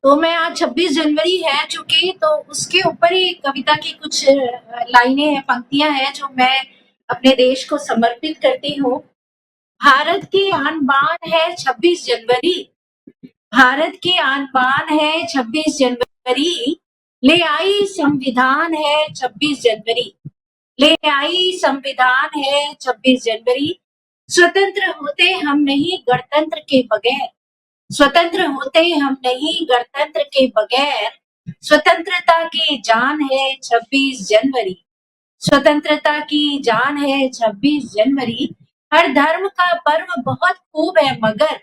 तो मैं आज 26 जनवरी है चूँकि तो उसके ऊपर ही कविता की कुछ लाइनें हैं, पंक्तियाँ हैं जो मैं अपने देश को समर्पित करती हूँ। भारत की आन-बान है 26 जनवरी, भारत की आन-बान है 26 जनवरी, ले आई संविधान है 26 जनवरी, ले आई संविधान है 26 जनवरी, स्वतंत्र होते हम नहीं गणतंत्र के बगैर, स्वतंत्र होते हम नहीं गणतंत्र के बगैर, स्वतंत्रता की जान है 26 जनवरी, स्वतंत्रता की जान है 26 जनवरी, हर धर्म का पर्व बहुत खूब है मगर,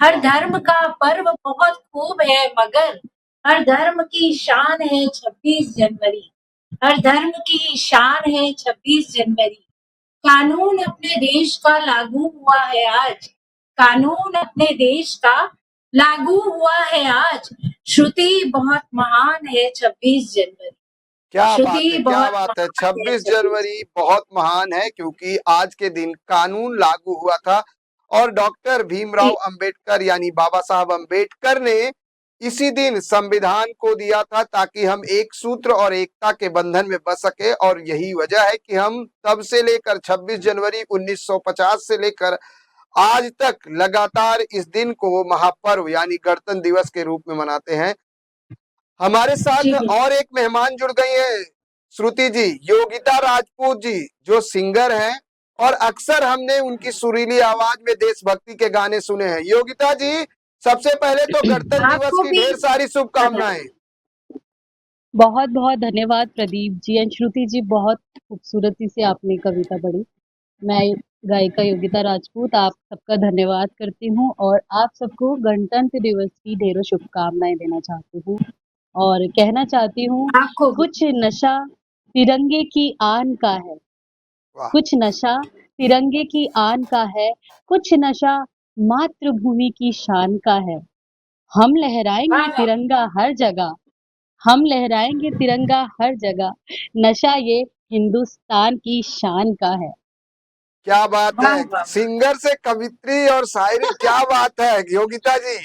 हर धर्म का पर्व बहुत खूब है मगर, हर धर्म की शान है 26 जनवरी, हर धर्म की शान है 26 जनवरी, कानून अपने देश का लागू हुआ है आज, कानून अपने देश का लागू हुआ है आज, श्रुति बहुत महान है 26 जनवरी। क्या बात श्रुति है, क्या बहुत बात है। महान 26 जनवरी बहुत महान है क्योंकि आज के दिन कानून लागू हुआ था और डॉक्टर भीमराव अंबेडकर यानी बाबा साहब अंबेडकर ने इसी दिन संविधान को दिया था ताकि हम एक सूत्र और एकता के बंधन में बस सके। और यही वजह है कि हम तब से लेकर 26 जनवरी 1950 से लेकर आज तक लगातार इस दिन को महापर्व यानी गणतंत्र दिवस के रूप में मनाते हैं। हमारे साथ और एक मेहमान जुड़ गई है श्रुति जी, योगिता राजपूत जी, जो सिंगर हैं और अक्सर हमने उनकी सुरीली आवाज में देशभक्ति के गाने सुने हैं। योगिता जी, सबसे पहले तो गणतंत्र दिवस की ढेर सारी शुभकामनाएं। बहुत बहुत धन्यवाद प्रदीप जी एंड श्रुति जी, बहुत खूबसूरती से आपने कविता पढ़ी। मैं गायिका योगिता राजपूत आप सबका धन्यवाद करती हूँ और आप सबको गणतंत्र दिवस की ढेरों शुभकामनाएं देना चाहती हूँ और कहना चाहती हूँ कुछ नशा तिरंगे की आन का है, कुछ नशा तिरंगे की आन का है, कुछ नशा मातृभूमि की शान का है, हम लहराएंगे तिरंगा हर जगह, हम लहराएंगे तिरंगा हर जगह, नशा ये हिंदुस्तान की शान का है। क्या बात है, सिंगर से कवित्री और शायरी, क्या बात है योगिता जी।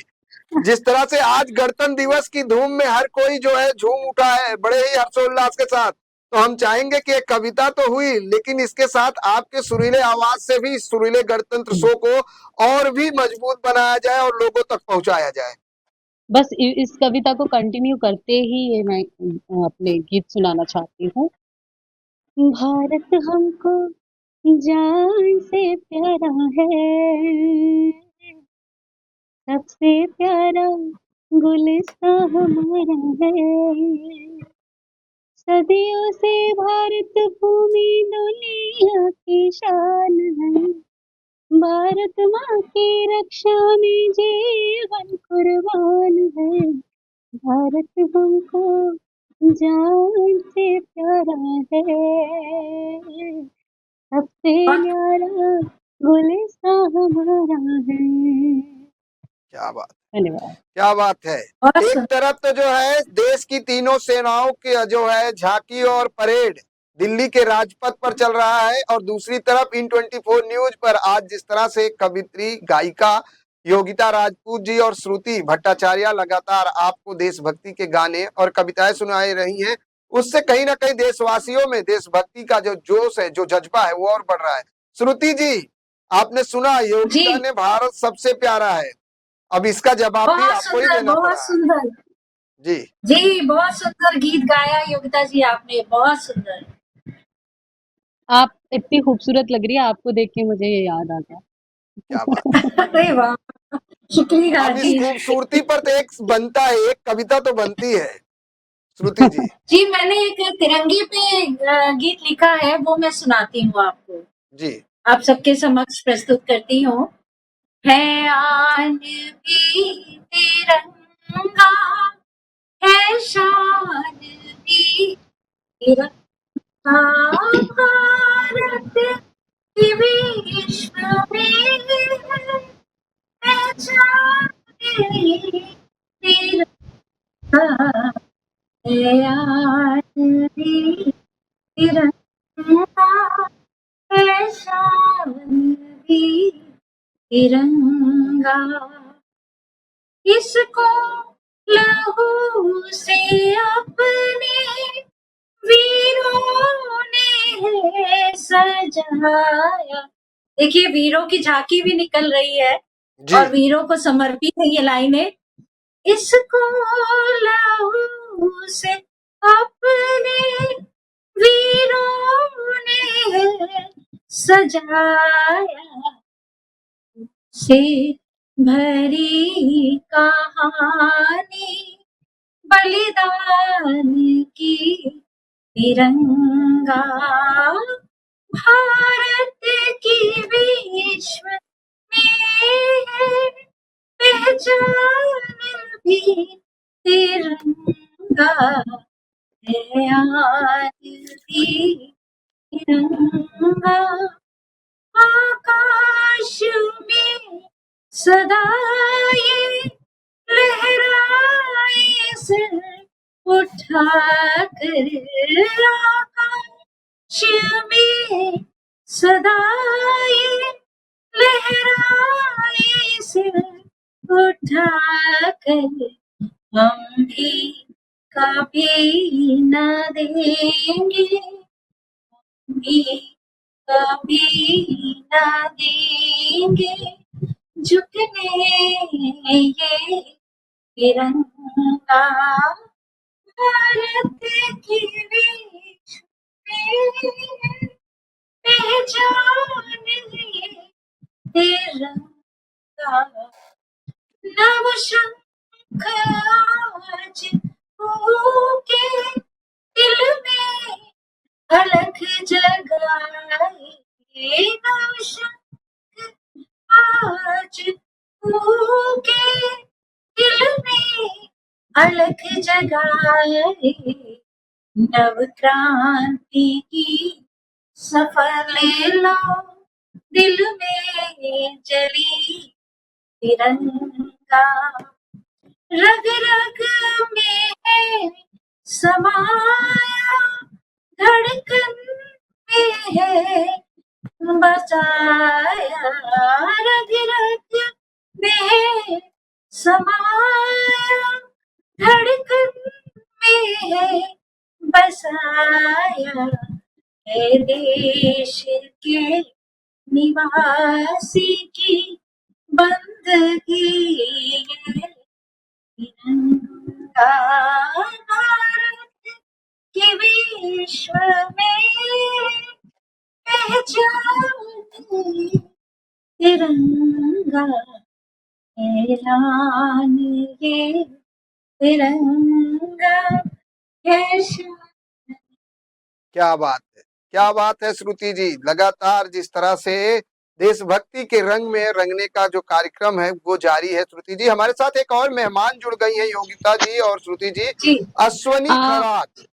जिस तरह से आज गणतंत्र दिवस की धूम में हर कोई जो है झूम उठा है बड़े ही हर्षोल्लास के साथ, तो हम चाहेंगे कि एक कविता तो हुई लेकिन इसके साथ आपके सुरीले आवाज से भी सुरीले गणतंत्र शो को और भी मजबूत बनाया जाए और लोगों तक पहुंचाया जाए। बस इस कविता को कंटिन्यू करते ही ये मैं अपने गीत सुनाना चाहती हूँ। भारत हमको जान से प्यारा है, सबसे प्यारा गुलिस्तां हमारा है, सदियों से भारत भूमि दुनिया की शान है, भारत माँ की रक्षा में जीवन कुर्बान है, भारत हमको जान से प्यारा है, सबसे प्यारा गुलिस्तां हमारा है। क्या बात, धन्यवाद। क्या बात है। एक तरफ तो जो है देश की तीनों सेनाओं की जो है झांकी और परेड दिल्ली के राजपथ पर चल रहा है और दूसरी तरफ इन 24 न्यूज पर आज जिस तरह से कवित्री गायिका योगिता राजपूत जी और श्रुति भट्टाचार्य लगातार आपको देशभक्ति के गाने और कविताएं सुनाई रही हैं, उससे कहीं ना कहीं देशवासियों में देशभक्ति का जो जोश है, जो जज्बा है वो और बढ़ रहा है। श्रुति जी, आपने सुना योगिता ने भारत सबसे प्यारा है, अब इसका जवाब भी आपको ही देना पड़ा। सुंदर जी जी, बहुत सुंदर गीत गाया योगिता जी आपने, बहुत सुंदर। आप इतनी खूबसूरत लग रही है, आपको देख के मुझे ये याद आ गया। क्या बात। अरे वाह, शुक्रिया। अब इस खूबसूरती पर तो एक बनता है, एक कविता तो बनती है श्रुति जी। जी, मैंने एक तिरंगे पे गीत लिखा है, वो मैं सुनाती हूँ आपको जी, आप सबके समक्ष प्रस्तुत करती हूँ। है आन भी तिरंगा, है शान भी तिरंगा, भारत की विश्व में पहचान तिरंगा, है आन भी तिरंगा, है शान भी तिरंगा, इसको लहू सजाया। देखिए वीरों की झांकी भी निकल रही है जी और वीरों को समर्पित है ये लाइनें। इसको लहू से अपने वीरों ने सजाया, से भरी कहानी बलिदान की, तिरंगा भारत की विश्व में है पहचान भी, तिरंगा है आज भी, तिरंगा आकाश में सदा ये लहराए सर उठाकर, आकाश में सदा ये लहराए सर उठाकर, हम भी कभी न देंगे, हम भी कभी न देंगे झुकने ये तिरंगा भारत की विश्व में पहचान ये तिरंगा। नव शंख आज फूके दिल में अलख जगाए, नव शंख आज फूके दिल में अलख जगाए, नव क्रांति की सफल लो दिल में जली तिरंगा, रग रग में है समाया, धड़कन में है बसाया, रग रग में है समाया, धड़कन में है बसाया, है देश के निवासी की बंदगी है, तिरंगा भारत की विश्व में पहचान तिरंगा, ऐलान ये तिरंगा है शान। क्या बात है, क्या बात है श्रुति जी। लगातार जिस तरह से देशभक्ति के रंग में रंगने का जो कार्यक्रम है वो जारी है। श्रुति जी, हमारे साथ एक और मेहमान जुड़ गई हैं, योगिता जी और श्रुति जी। जी अश्वनी आ, खरात,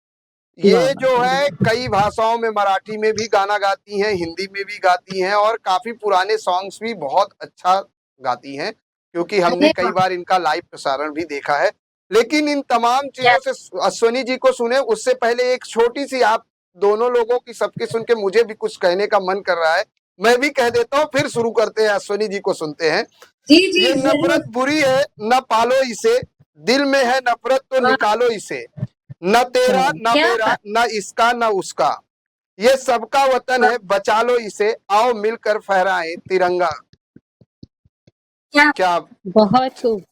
ये जो है कई भाषाओं में, मराठी में भी गाना गाती हैं, हिंदी में भी गाती हैं और काफी पुराने सॉन्ग्स भी बहुत अच्छा गाती हैं, क्योंकि हमने अरे कई बार इनका लाइव प्रसारण भी देखा है। लेकिन इन तमाम चीजों से अश्वनी जी को सुने उससे पहले एक छोटी सी, आप दोनों लोगों की सबकी सुन के मुझे भी कुछ कहने का मन कर रहा है, मैं भी कह देता हूँ, फिर शुरू करते हैं, अश्वनी जी को सुनते हैं। जी जी ये नफरत बुरी है न पालो इसे, दिल में है नफरत तो निकालो इसे, न तेरा न क्या मेरा न इसका न उसका, ये सबका वतन है बचा लो इसे, आओ मिलकर फहराएं तिरंगा। क्या क्या बहुत खूब।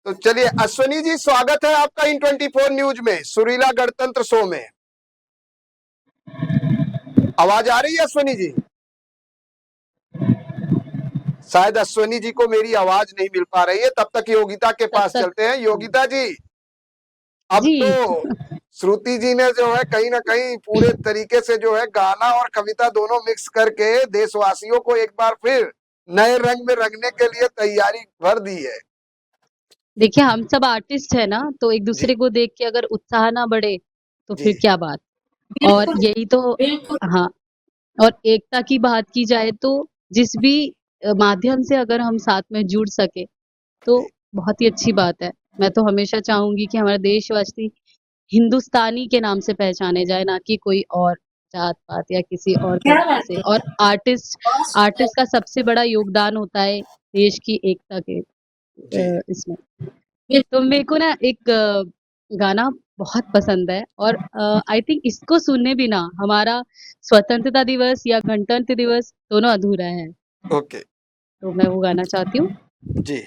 तो चलिए अश्वनी जी, स्वागत है आपका इन 24 न्यूज में, सुरीला गणतंत्र शो में। आवाज आ रही है अश्वनी जी? शायद अश्वनी जी को मेरी आवाज नहीं मिल पा रही है, तब तक योगिता के पास चलते हैं। योगिता जी, अब जी तो श्रुति जी ने जो है कहीं ना कहीं पूरे तरीके से जो है गाना और कविता दोनों मिक्स करके देशवासियों को एक बार फिर नए रंग में रंगने के लिए तैयारी भर दी है। देखिए, हम सब आर्टिस्ट है ना, तो एक जी दूसरे को देख के अगर उत्साह ना बढ़े तो जी फिर क्या बात। और बिल्कुल यही तो, बिल्कुल हाँ, और एकता की बात की जाए तो जिस भी माध्यम से अगर हम साथ में जुड़ सके तो जी बहुत ही अच्छी बात है। मैं तो हमेशा चाहूंगी कि हमारे देशवासी हिंदुस्तानी के नाम से पहचाने जाए, ना कि कोई और जात पात या किसी और क्या तरीके बात से। है, और आर्टिस्ट बहुत सुंदर। आर्टिस्ट का सबसे बड़ा योगदान होता है देश की एकता के जी इसमें। तो मेरे को ना एक गाना बहुत पसंद है और आई थिंक इसको सुनने बिना हमारा स्वतंत्रता दिवस या गणतंत्र दिवस दोनों अधूरा है। ओके तो मैं वो गाना चाहती हूँ। जी।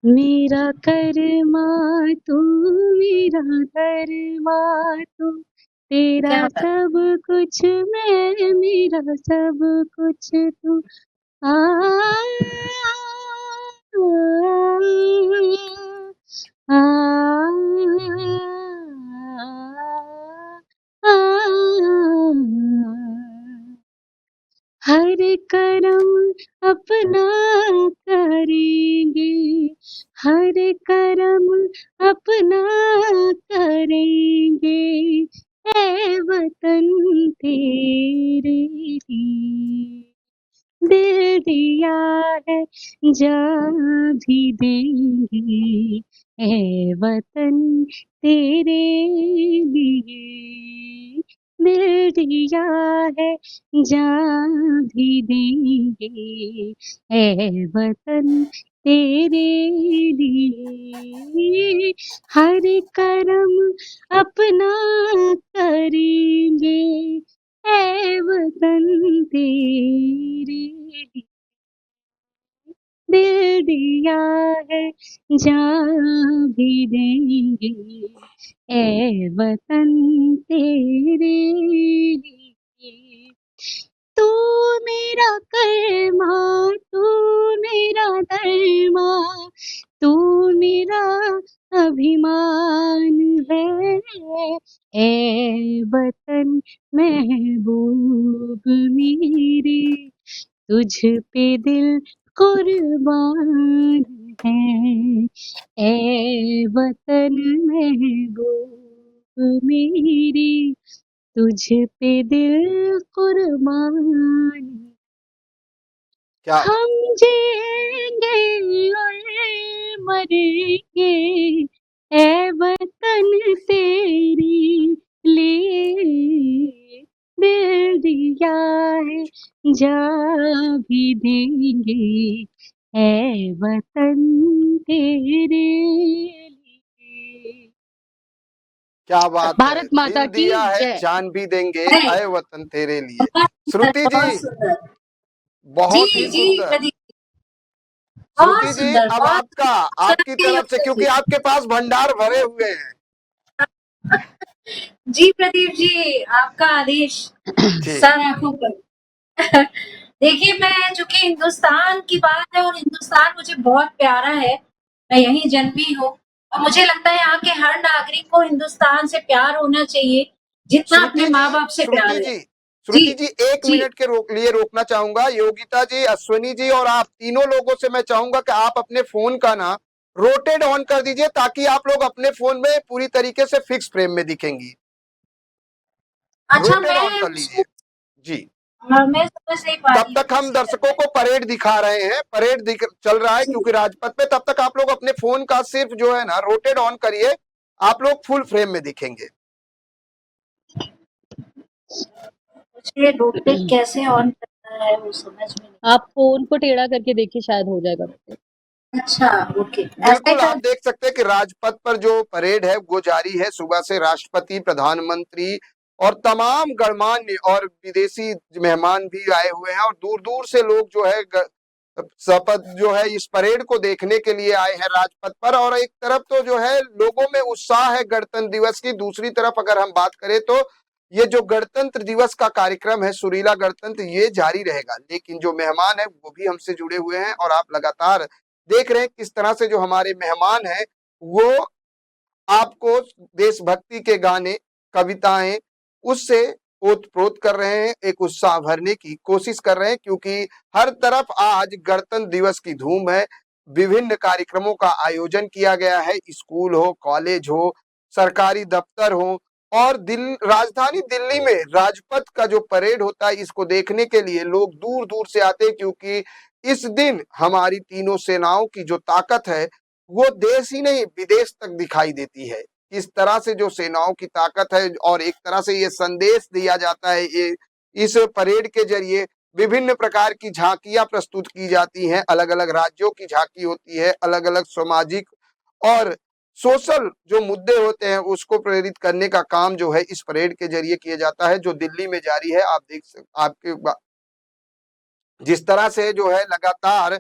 मेरा कर्मा तू, मेरा धर्मा तू, तेरा क्या बात। सब कुछ मैं, मेरा सब कुछ तू। आ, आ, आ, हर करम अपना करेंगे, हर करम अपना करेंगे, ए वतन तेरे लिए दिल दिया है, जान भी देंगे, ए वतन तेरे लिए दिल दिया है, जान भी देंगे, ए वतन तेरे लिए हर करम अपना करेंगे, ए वतन तेरे लिए दिल दिया है, जान भी देंगे, ए वतन तेरे लिए। तू मेरा कर्मा, तू मेरा धर्मा, तू मेरा अभिमान है, ए वतन महबूब मेरे, तुझ पे दिल कुर्बान है, ए वतन महबूब मेरे, तुझ पे दिल कुर्बान। क्या हम जिएंगे और मरेंगे, ए वतन तेरी लिए दिल दिया है, जान भी देंगे, ए वतन तेरे लिए। क्या बात है, भारत माता दिल की दिया है जय। जान भी देंगे, अरे आए वतन तेरे लिए। बहुत सुंदर, श्रुति जी बहुत सुंदर। बहुत जी ही जी सुंदर। प्रदीप, बहुत श्रुति जी सुंदर, अब बहुत आपका, आपकी आपके लिए तरफ से, उत्तर क्योंकि दिया। आपके पास भंडार भरे हुए हैं। जी प्रदीप जी, आपका आदेश जी सर आंखों पर। देखिए, मैं चूंकि हिंदुस्तान की बात है और हिंदुस्तान मुझे बहुत प्यारा है, मैं यहीं जन्मी हूँ और मुझे लगता है यहाँ के हर नागरिक को हिंदुस्तान से प्यार होना चाहिए, जितना अपने श्रुति जी, माँ बाप से प्यार श्रुति है। जी, जी श्रुति जी, एक जी। मिनट के लिए रोकना चाहूंगा। योगिता जी, अश्विनी जी और आप तीनों लोगों से मैं चाहूंगा कि आप अपने फोन का ना रोटेट ऑन कर दीजिए, ताकि आप लोग अपने फोन में पूरी तरीके से फिक्स फ्रेम में दिखेंगी। अच्छा, रोटेट ऑन मैं कर उसको लीजिए जी। मैं समझ नहीं पा तब रही हूँ तक हम कैसे करना दर्शकों है। को परेड दिखा रहे हैं, परेड चल रहा है जी, क्योंकि राजपथ पे। तब तक आप लोग अपने फोन का सिर्फ जो है ना रोटेट ऑन करिए, आप लोग फुल फ्रेम में दिखेंगे। मुझे रोटेट कैसे ऑन करना है वो समझ में नहीं। आप फोन को टेढ़ा करके देखिए, शायद हो जाएगा रोटेट। अच्छा, ओके, ऐसा ही बिल्कुल, आप कर। देख सकते हैं कि राजपथ पर जो परेड है वो जारी है। सुबह से राष्ट्रपति, प्रधानमंत्री और तमाम गणमान्य और विदेशी मेहमान भी आए हुए हैं, और दूर दूर से लोग जो है शपथ जो है इस परेड को देखने के लिए आए हैं राजपथ पर। और एक तरफ तो जो है लोगों में उत्साह है गणतंत्र दिवस की, दूसरी तरफ अगर हम बात करें तो ये जो गणतंत्र दिवस का कार्यक्रम है, सुरीला गणतंत्र, ये जारी रहेगा। लेकिन जो मेहमान है वो भी हमसे जुड़े हुए हैं, और आप लगातार देख रहे हैं किस तरह से जो हमारे मेहमान हैं वो आपको देशभक्ति के गाने, कविताएं उससे ओत-प्रोत कर रहे हैं, एक उत्साह भरने की कोशिश कर रहे हैं, क्योंकि हर तरफ आज गणतंत्र दिवस की धूम है। विभिन्न कार्यक्रमों का आयोजन किया गया है, स्कूल हो, कॉलेज हो, सरकारी दफ्तर हो, और राजधानी दिल्ली में राजपथ का जो परेड होता है इसको देखने के लिए लोग दूर-दूर से आते हैं, क्योंकि इस दिन हमारी तीनों सेनाओं की जो ताकत है वो देश ही नहीं विदेश तक दिखाई देती है। इस तरह से जो सेनाओं की ताकत है, और एक तरह से ये संदेश दिया जाता है, ये इस परेड के जरिए विभिन्न प्रकार की झांकियां प्रस्तुत की जाती हैं, अलग अलग राज्यों की झांकी होती है, अलग अलग सामाजिक और सोशल जो मुद्दे होते हैं उसको प्रेरित करने का काम जो है इस परेड के जरिए किया जाता है, जो दिल्ली में जारी है। आप आपके जिस तरह से जो है लगातार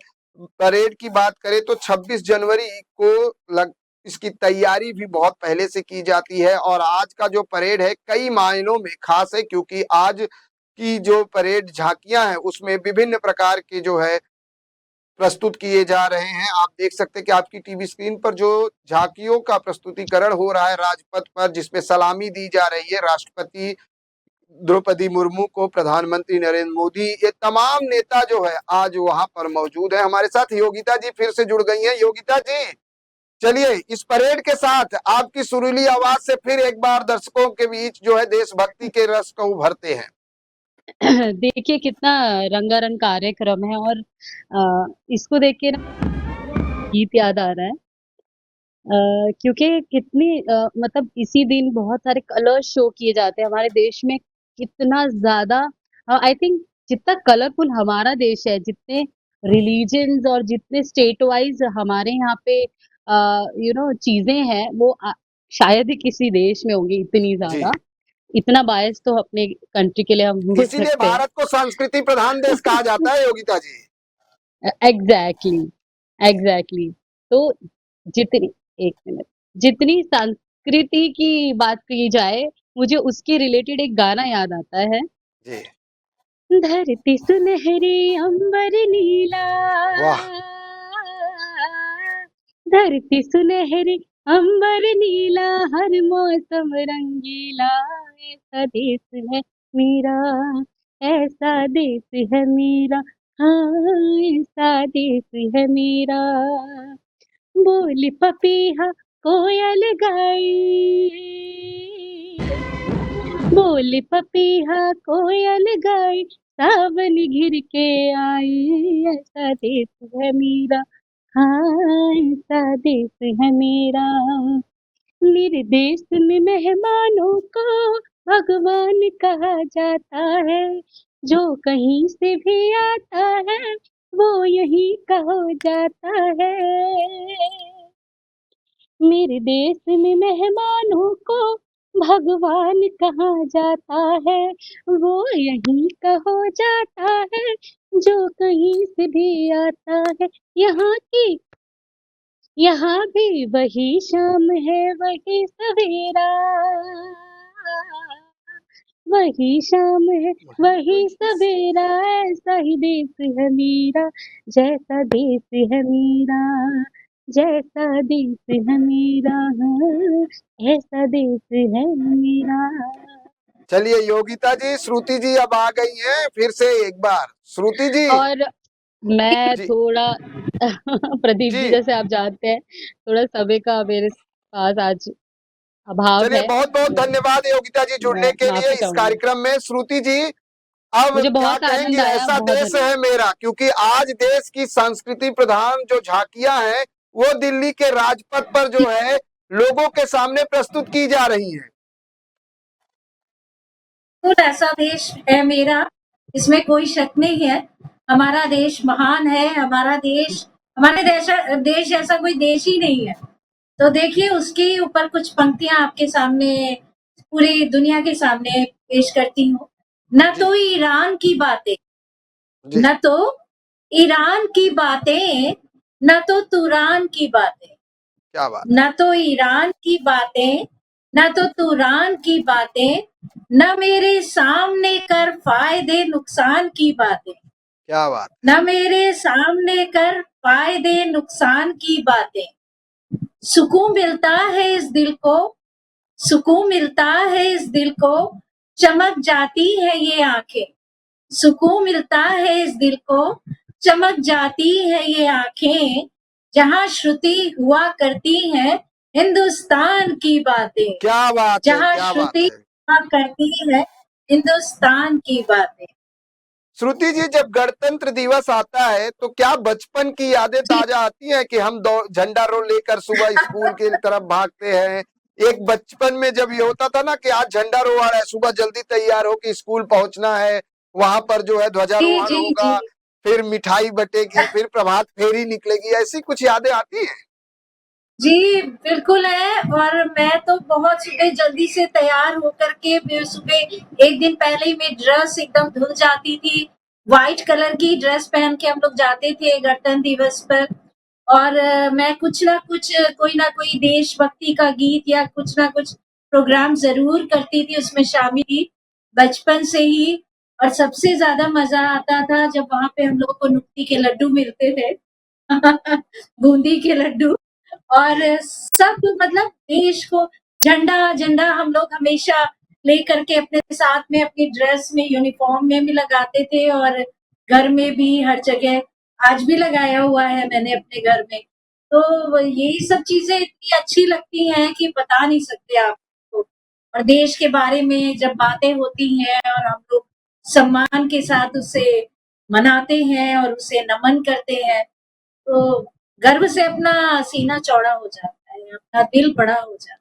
परेड की बात करें तो 26 जनवरी को इसकी तैयारी भी बहुत पहले से की जाती है, और आज का जो परेड है कई मायनों में खास है, क्योंकि आज की जो परेड झांकियां हैं उसमें विभिन्न प्रकार के जो है प्रस्तुत किए जा रहे हैं। आप देख सकते हैं कि आपकी टीवी स्क्रीन पर जो झांकियों का प्रस्तुतिकरण हो रहा है राजपथ पर, जिसमें सलामी दी जा रही है राष्ट्रपति द्रौपदी मुर्मू को, प्रधानमंत्री नरेंद्र मोदी, ये तमाम नेता जो है आज वहां पर मौजूद है। हमारे साथ योगिता जी फिर से जुड़ गई हैं। योगिता जी, चलिए इस परेड के साथ आपकी सुरीली आवाज से फिर एक बार दर्शकों के बीच जो है देशभक्ति के रस को उभरते हैं। देखिए कितना रंगारंग कार्यक्रम है, और इसको देख के ना गीत याद आ रहा है, क्योंकि कितनी मतलब इसी दिन बहुत सारे कलर शो किए जाते हैं हमारे देश में। कितना ज्यादा आई थिंक जितना कलरफुल हमारा देश है, जितने रिलीजन्स और जितने स्टेट वाइज हमारे यहाँ पे चीजें हैं, वो शायद ही किसी देश में होंगी इतनी जी, ज्यादा। इतना बायस तो अपने कंट्री के लिए हम हो इसीलिए सकते हैं। भारत को संस्कृति प्रधान देश कहा जाता है योगिता जी। Exactly exactly. तो जितनी एक मिनट जितनी संस्कृति की बात की जाए, मुझे उसके रिलेटेड एक गाना याद आता है। जी, धरती सुनहरी अंबर नीला, वाह, धरती सुनहरी अंबर नीला, हर मौसम रंगीला, ऐसा देश है मेरा, ऐसा देश है मेरा, हाँ ऐसा देश है मेरा। बोली पपीहा कोयल गाई, बोली पपीहा कोयल गाई, सावन घिर के आई, ऐसा देश है मेरा, हाँ ऐसा देश है मेरा। मेरे देश में मेहमानों को भगवान कहा जाता है, जो कहीं से भी आता है वो यहीं का हो जाता है। मेरे देश में मेहमानों को भगवान कहा जाता है, वो यहीं का हो जाता है, जो कहीं से भी आता है। यहाँ भी वही शाम है वही सवेरा, वही शाम है वही सवेरा, ऐसा ही देश है मेरा, जैसा देश है मेरा, जैसा देश है मेरा, हाँ, ऐसा देश है मेरा। चलिए योगिता जी, श्रुति जी अब आ गई हैं फिर से एक बार। श्रुति जी। और मैं जी थोड़ा प्रदीप जी, जी, जैसे आप जानते हैं, थोड़ा समय का मेरे पास आज अभाव चलिए है। बहुत बहुत मैं धन्यवाद योगिता जी जुड़ने मैं के लिए माफी इस चाहूंगी। कार्यक्रम में। श्रुति जी, अब मुझे क्या बहुत कहेंगी, आनंद आया, ऐसा बहुत देश धन्यवाद। है मेरा, क्योंकि आज देश की संस्कृति प्रधान जो झांकियां हैं वो दिल्ली के राजपथ पर जो है लोगों के सामने प्रस्तुत की जा रही हैं। बिल्कुल ऐसा देश है मेरा, इसमें कोई शक नहीं है। हमारा देश महान है, हमारे देश ऐसा कोई देश ही नहीं है। तो देखिए उसके ऊपर कुछ पंक्तियां आपके सामने, पूरी दुनिया के सामने पेश करती हूँ। न जी तो ईरान की बातें, जी, न तो ईरान की बातें, न तो तुरान की बातें, क्या बात, न तो ईरान की बातें, न तो तुरान की बातें, न मेरे सामने कर फायदे नुकसान की बातें, क्या बात, न मेरे सामने कर फायदे नुकसान की बातें। सुकून मिलता है इस दिल को, सुकून मिलता है इस दिल को, चमक जाती है ये आंखें। सुकून मिलता है इस दिल को, चमक जाती है ये आंखें, जहां श्रुति हुआ करती है हिंदुस्तान की बातें, क्या बात है, जहां क्या बात श्रुति है। हुआ करती है हिंदुस्तान की बातें। श्रुति जी, जब गणतंत्र दिवस आता है तो क्या बचपन की यादें जी ताजा आती हैं कि हम झंडा रोल लेकर सुबह स्कूल की तरफ भागते हैं? एक बचपन में जब ये होता था ना कि आज झंडा रो आ रहा है, सुबह जल्दी तैयार हो कि स्कूल पहुंचना है, वहां पर जो है जी ध्वजारोहण जी जी। होगा, फिर मिठाई बटेगी, फिर प्रभात फेरी निकलेगी, ऐसी कुछ यादें आती हैं? जी, बिल्कुल है। और मैं तो बहुत सुबह जल्दी से तैयार होकर के मैं सुबह 1 दिन पहले ही मेरी ड्रेस एकदम धुल जाती थी। व्हाइट कलर की ड्रेस पहन के हम लोग जाते थे गणतंत्र दिवस पर। और मैं कुछ ना कुछ कोई ना कोई देशभक्ति का गीत या कुछ ना कुछ प्रोग्राम ज़रूर करती थी, उसमें शामिल थी, बचपन से ही। और सबसे ज़्यादा मज़ा आता था जब वहाँ पे हम लोगों को नुक्ती के लड्डू मिलते थे, बूंदी के लड्डू। और जी सब मतलब देश को झंडा झंडा हम लोग हमेशा लेकर के अपने साथ में अपनी ड्रेस में यूनिफॉर्म में भी लगाते थे, और घर में भी हर जगह आज भी लगाया हुआ है मैंने अपने घर में। तो यही सब चीजें इतनी अच्छी लगती हैं कि बता नहीं सकते आपको। और देश के बारे में जब बातें होती हैं और हम लोग सम्मान के साथ उसे मनाते हैं और उसे नमन करते हैं, तो गर्व से अपना सीना चौड़ा हो जाता है, अपना दिल बड़ा हो जाता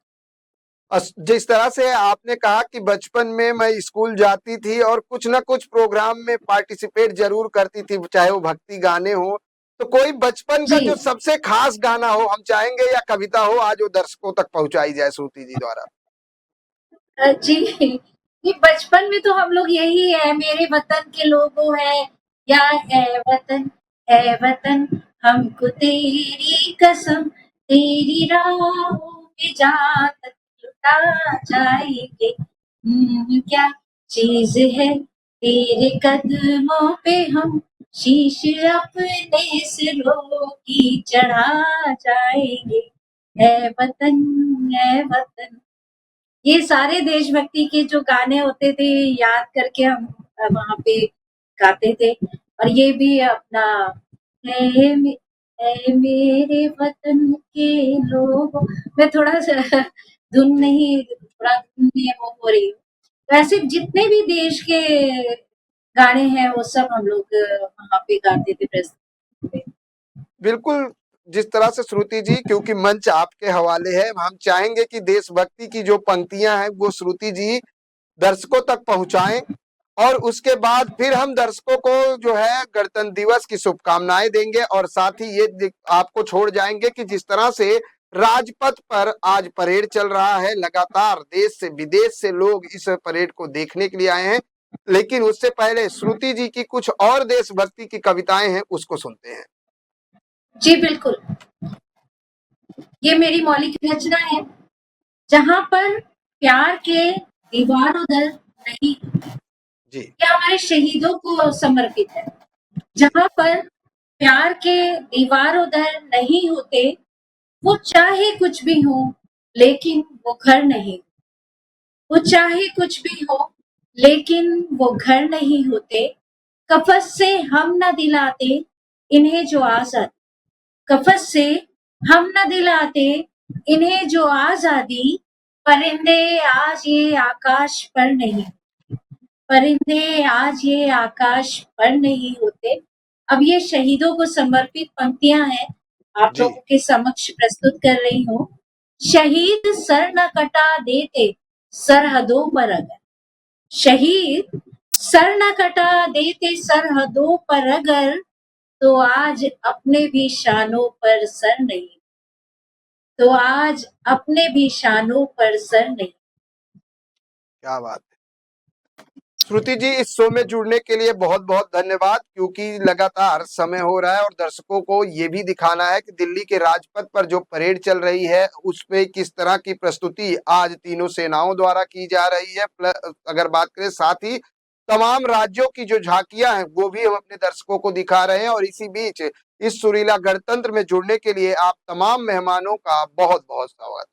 है। जिस तरह से आपने कहा कि बचपन में मैं स्कूल जाती थी और कुछ ना कुछ प्रोग्राम में पार्टिसिपेट जरूर करती थी, चाहे वो भक्ति गाने हो, तो कोई बचपन का जी। जो सबसे खास गाना हो हम चाहेंगे, या कविता हो आज वो दर्शकों तक पहुंचाई जाए श्रुति जी द्वारा। जी, ये बचपन में तो हम लोग यही है, मेरे वतन के लोगों है, या ए वतन हमको तेरी कसम, तेरी राहों में जहाँ तक लुटा जाएंगे। क्या चीज है तेरे कदमों पे हम शीश अपने सिरों की चढ़ा जाएंगे। ए वतन, ये सारे देशभक्ति के जो गाने होते थे याद करके हम वहाँ पे गाते थे। और ये भी अपना है, है मेरे वतन के लोग, मैं थोड़ा सा धुन नहीं, थोड़ा धुन में वो हो रही हूँ। वैसे जितने भी देश के गाने हैं वो सब हम लोग वहाँ पे गाते थे, प्रस्तुत थे। बिल्कुल, जिस तरह से श्रुति जी, क्योंकि मंच आपके हवाले है, हम चाहेंगे कि देशभक्ति की जो पंक्तियां हैं वो श्रुति जी दर्शकों तक पहुंचाएं, और उसके बाद फिर हम दर्शकों को जो है गणतंत्र दिवस की शुभकामनाएं देंगे, और साथ ही ये आपको छोड़ जाएंगे कि जिस तरह से राजपथ पर आज परेड चल रहा है, लगातार देश से विदेश से लोग इस परेड को देखने के लिए आए हैं, लेकिन उससे पहले श्रुति जी की कुछ और देशभक्ति की कविताएं हैं, उसको सुनते हैं। जी बिल्कुल, ये मेरी मौलिक रचना है। जहाँ पर प्यार के दीवारों दर नहीं, जी ये हमारे शहीदों को समर्पित है। जहाँ पर प्यार के दीवारों दर नहीं होते, वो चाहे कुछ भी हो, लेकिन वो घर नहीं। वो चाहे कुछ भी हो, लेकिन वो घर नहीं होते। कफस से हम न दिलाते इन्हें जो आजादी, कफस से हम न दिलाते इन्हें जो आजादी। परिंदे आज ये आकाश पर नहीं, परिंदे आज ये आकाश पर नहीं होते। अब ये शहीदों को समर्पित पंक्तियां हैं, आप जी लोगों के समक्ष प्रस्तुत कर रही हूँ। शहीद सर न कटा देते सरहदों पर अगर, शहीद सर न कटा देते सरहदों पर अगर, तो आज अपने भी शानों पर सर नहीं, तो आज अपने भी शानों पर सर नहीं। क्या बात। श्रुति जी, इस शो में जुड़ने के लिए बहुत बहुत धन्यवाद, क्योंकि लगातार समय हो रहा है और दर्शकों को ये भी दिखाना है कि दिल्ली के राजपथ पर जो परेड चल रही है उस पे किस तरह की प्रस्तुति आज तीनों सेनाओं द्वारा की जा रही है। अगर बात करें साथ ही तमाम राज्यों की जो झांकियां हैं वो भी हम अपने दर्शकों को दिखा रहे हैं, और इसी बीच इस सुरीला गणतंत्र में जुड़ने के लिए आप तमाम मेहमानों का बहुत बहुत स्वागत।